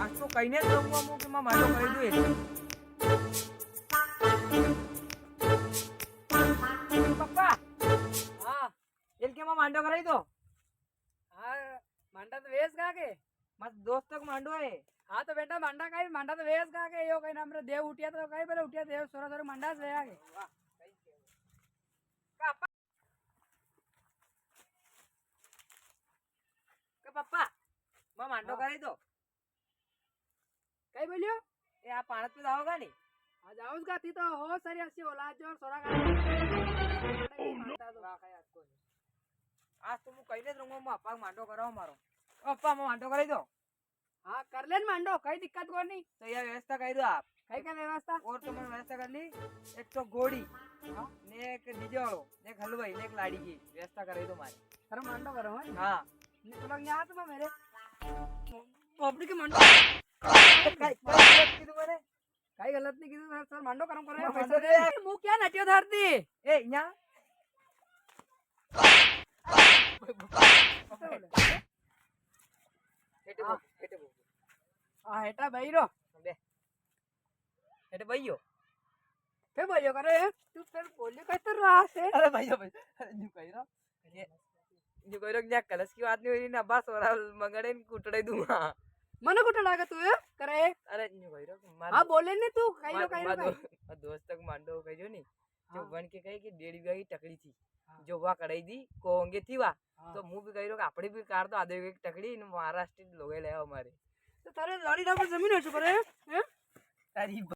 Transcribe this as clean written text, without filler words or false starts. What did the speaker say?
आज तो कहीने જ રહું હું કે માં માંડો કરી દઉં એટલે પપ્પા हाँ એલ કે માં માંડો કરાવી દો हाँ मांडा तो वेस का के મારા દોસ્ત તક માંડો હે हाँ तो बेटा मांडा तो वेस का के यो कहीं हमरे देव उठिया तो कहीं पहले उठिया देव सोरा सोरा मांडा से आगे કે પપ્પા માં માંડો કરાવી દો कहीं बोलियो એ આ પાણત पे જાઓગા ની आज आउस का थी तो हो सारी अच्छी औलाद जो सोरा का मांडा तो आज तो હું કહીને જ રહું હું અપ્પા માંડો કરાવો મારો અપ્પા માં માંડો કરાવી દો हाँ कर लेन मांडो कहीं दिक्कत को नहीं तो यह व्यवस्था कर दो आप कहीं का व्यवस्था और तो मैंने व्यवस्था कर ली एक तो घोड़ी हाँ ने एक डीजे वालो ने एक हलवाई ने एक लाड़ी की व्यवस्था कर दो मारे सर मांडो करो है हाँ तो लोग यहाँ तो मेरे पब्लिक के मंडो कीधु मैंने कहीं गलत नहीं कीधु सर मांडो करो मांडो पैसा दे। दे मुंह क्या नटियो धरती ए यहाँ हेटे बो हाँ हेटा भाई रो बे हेटे भाइयो फिर बोलियो करे तू फिर बोलियो कैसे रहा से अरे भाइयो भाई न्यू कह रहा ये न्यू कह रहा क्या कलश की बात नहीं हुई ना बस और मंगड़े कुटड़े दूंगा मन को टलागा तू करे अरे न्यू कह रहा हाँ बोले नहीं तू कहीं रो कहीं रो दोस्त तक मांडो कह जो नहीं जो बन के कही कि 1.5 बीघा की टकड़ी थी जो वह कड़ाई दी कोंगे थी वह तो मुंह भी कही रहा अपने भी कार तो आधे की टकड़ी महाराष्ट्र लोग ले हमारे तो तारे लड़ी ना पर जमीन हो चुका है अरे